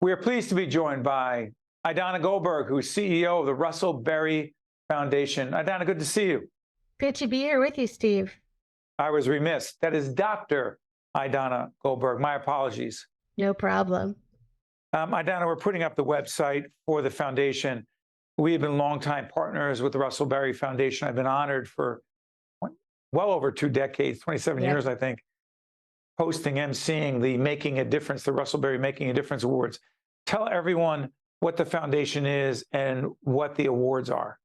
We are pleased to be joined by Idana Goldberg, who's CEO of the Russell Berrie Foundation. Idana, good to see you. Good to be here with you, Steve. I was remiss. That is Dr. Idana Goldberg. My apologies. No problem. Idana, we're putting up the website for the foundation. We have been longtime partners with the Russell Berrie Foundation. I've been honored for well over 2 decades, 27 years, I think, hosting, emceeing the Making a Difference, the Russell Berrie Making a Difference Awards. Tell everyone what the foundation is and what the awards are.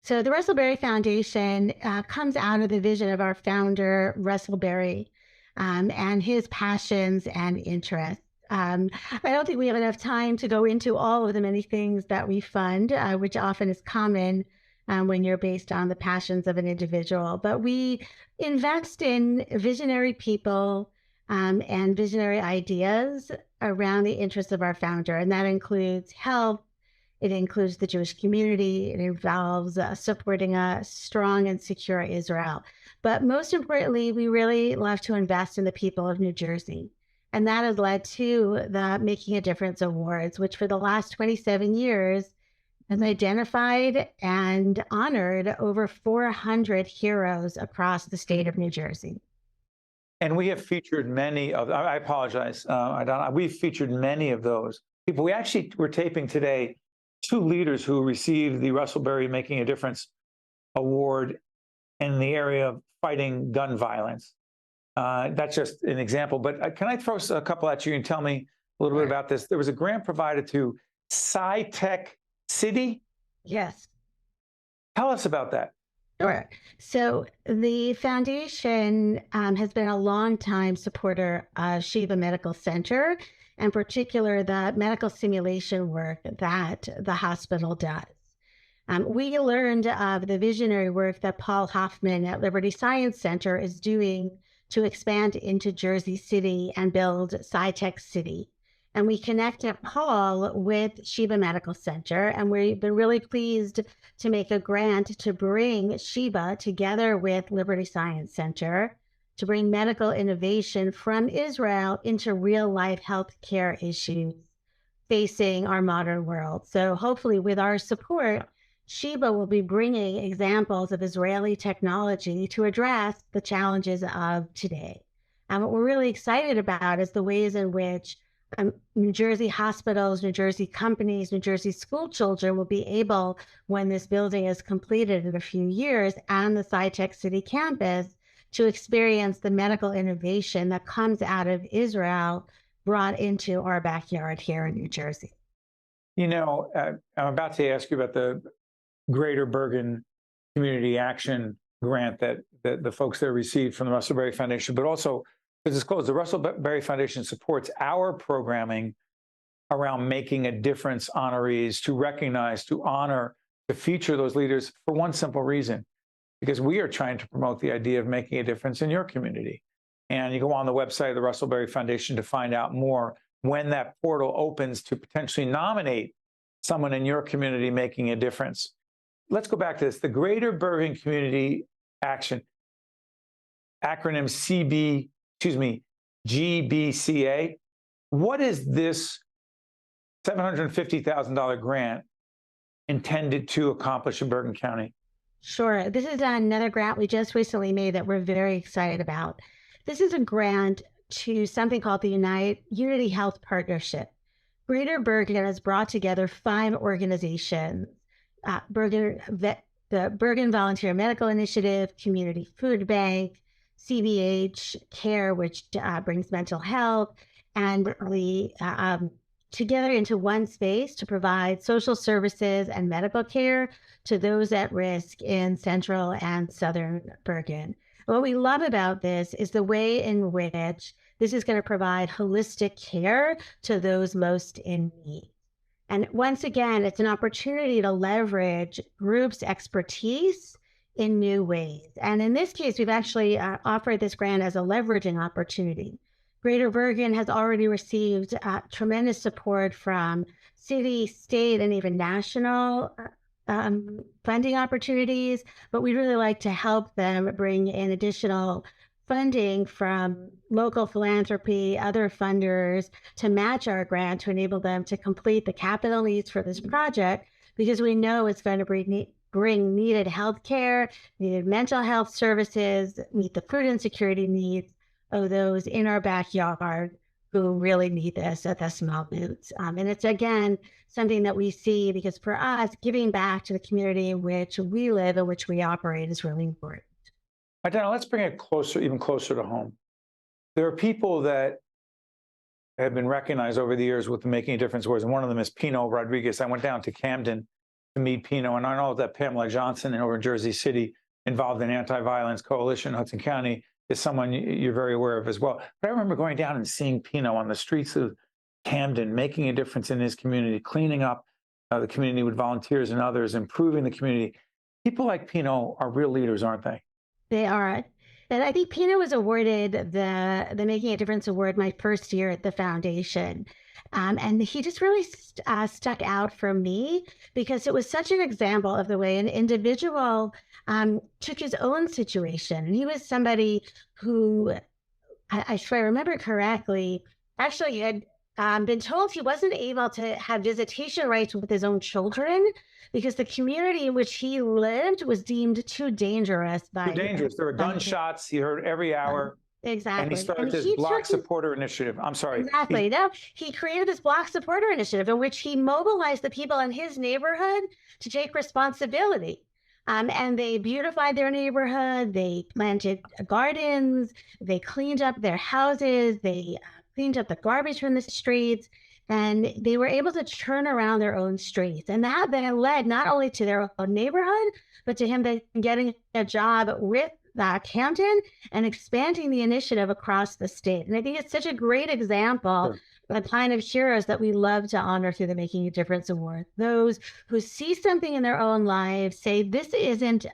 So the Russell Berrie Foundation comes out of the vision of our founder, Russell Berrie, and his passions and interests. I don't think we have enough time to go into all of the many things that we fund, which often is common when you're based on the passions of an individual. But we invest in visionary people and visionary ideas around the interests of our founder. And that includes health. It includes the Jewish community. It involves supporting a strong and secure Israel. But most importantly, we really love to invest in the people of New Jersey. And that has led to the Making a Difference Awards, which for the last 27 years has identified and honored over 400 heroes across the state of New Jersey. And we have featured many of, I apologize, we've featured many of those people. We're taping today 2 leaders who received the Russell Berrie Making a Difference Award in the area of fighting gun violence. That's just an example, but can I throw a couple at you and tell me a little bit about this? There was a grant provided to SciTech City. Yes. Tell us about that. Sure. So the foundation has been a longtime supporter of Sheba Medical Center, and in particular the medical simulation work that the hospital does. We learned of the visionary work that Paul Hoffman at Liberty Science Center is doing to expand into Jersey City and build SciTech City. And we connected Paul with Sheba Medical Center, and we've been really pleased to make a grant to bring Sheba together with Liberty Science Center to bring medical innovation from Israel into real-life healthcare issues facing our modern world. So hopefully with our support, Sheba will be bringing examples of Israeli technology to address the challenges of today. And what we're really excited about is the ways in which New Jersey hospitals, New Jersey companies, New Jersey school children will be able, when this building is completed in a few years and the SciTech City campus, to experience the medical innovation that comes out of Israel brought into our backyard here in New Jersey. You know, I'm about to ask you about the Greater Bergen Community Action Grant that the folks there received from the Russell Berrie Foundation, but also, to disclose, the Russell Berrie Foundation supports our programming around Making a Difference honorees, to recognize, to honor, to feature those leaders for one simple reason, because we are trying to promote the idea of making a difference in your community. And you go on the website of the Russell Berrie Foundation to find out more when that portal opens to potentially nominate someone in your community making a difference. Let's go back to this. The Greater Bergen Community Action, acronym GBCA. What is this $750,000 grant intended to accomplish in Bergen County? Sure. This is another grant we just recently made that we're very excited about. This is a grant to something called the Unity Health Partnership. Greater Bergen has brought together 5 organizations, the Bergen Volunteer Medical Initiative, Community Food Bank, CBH Care, which brings mental health, and together into one space to provide social services and medical care to those at risk in Central and Southern Bergen. What we love about this is the way in which this is going to provide holistic care to those most in need. And once again, it's an opportunity to leverage groups' expertise in new ways. And in this case, we've actually offered this grant as a leveraging opportunity. Greater Bergen has already received tremendous support from city, state, and even national funding opportunities, but we'd really like to help them bring in additional funding from local philanthropy, other funders to match our grant to enable them to complete the capital needs for this project, because we know it's going to bring needed healthcare, needed mental health services, meet the food insecurity needs of those in our backyard who really need this at the small boots. And it's, again, something that we see because for us, giving back to the community in which we live and which we operate is really important. Idana, let's bring it closer, even closer to home. There are people that have been recognized over the years with the Making a Difference awards, and one of them is Pino Rodriguez. I went down to Camden to meet Pino, and I know that Pamela Johnson over in Jersey City, involved in Anti-Violence Coalition, Hudson County, is someone you're very aware of as well. But I remember going down and seeing Pino on the streets of Camden, making a difference in his community, cleaning up the community with volunteers and others, improving the community. People like Pino are real leaders, aren't they? They are. And I think Pino was awarded the Making a Difference Award my first year at the foundation. And he just really stuck out for me because it was such an example of the way an individual took his own situation. And he was somebody who, if I remember correctly, actually had been told he wasn't able to have visitation rights with his own children because the community in which he lived was deemed too dangerous. Too dangerous. There were gunshots he heard every hour. Exactly. And he started this Block Supporter Initiative. I'm sorry. Exactly. No, he created this Block Supporter Initiative in which he mobilized the people in his neighborhood to take responsibility. And they beautified their neighborhood. They planted gardens. They cleaned up their houses. They cleaned up the garbage from the streets. And they were able to turn around their own streets. And that then led not only to their own neighborhood, but to him getting a job with Camden and expanding the initiative across the state. And I think it's such a great example of the kind of heroes that we love to honor through the Making a Difference Award. Those who see something in their own lives, say, this isn't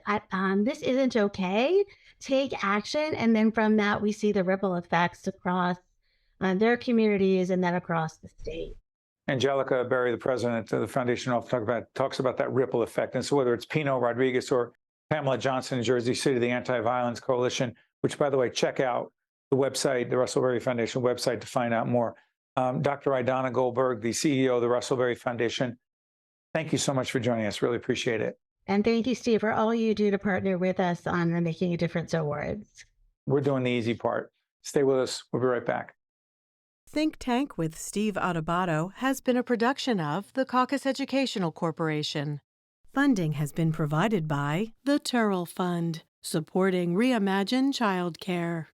okay, take action. And then from that, we see the ripple effects across their communities and then across the state. Angelica Berry, the president of the foundation, often talks about that ripple effect. And so whether it's Pino Rodriguez or Pamela Johnson in Jersey City, the Anti-Violence Coalition, which, by the way, check out the website, the Russell Berrie Foundation website, to find out more. Dr. Idana Goldberg, the CEO of the Russell Berrie Foundation, thank you so much for joining us. Really appreciate it. And thank you, Steve, for all you do to partner with us on the Making a Difference Awards. We're doing the easy part. Stay with us. We'll be right back. Think Tank with Steve Adubato has been a production of the Caucus Educational Corporation. Funding has been provided by the Turrell Fund, supporting Reimagine Childcare,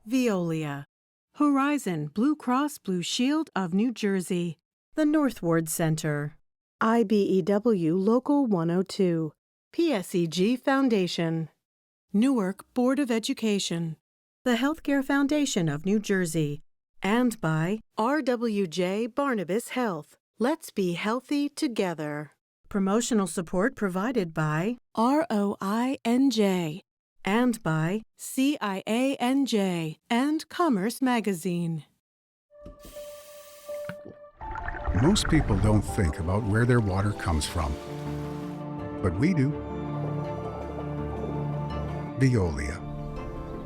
Veolia, Horizon Blue Cross Blue Shield of New Jersey, the Northward Center, IBEW Local 102, PSEG Foundation, Newark Board of Education, the Healthcare Foundation of New Jersey, and by RWJ Barnabas Health. Let's be healthy together. Promotional support provided by ROINJ and by CIANJ and Commerce Magazine. Most people don't think about where their water comes from, but we do. Veolia.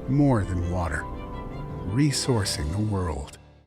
More than water. Resourcing the world.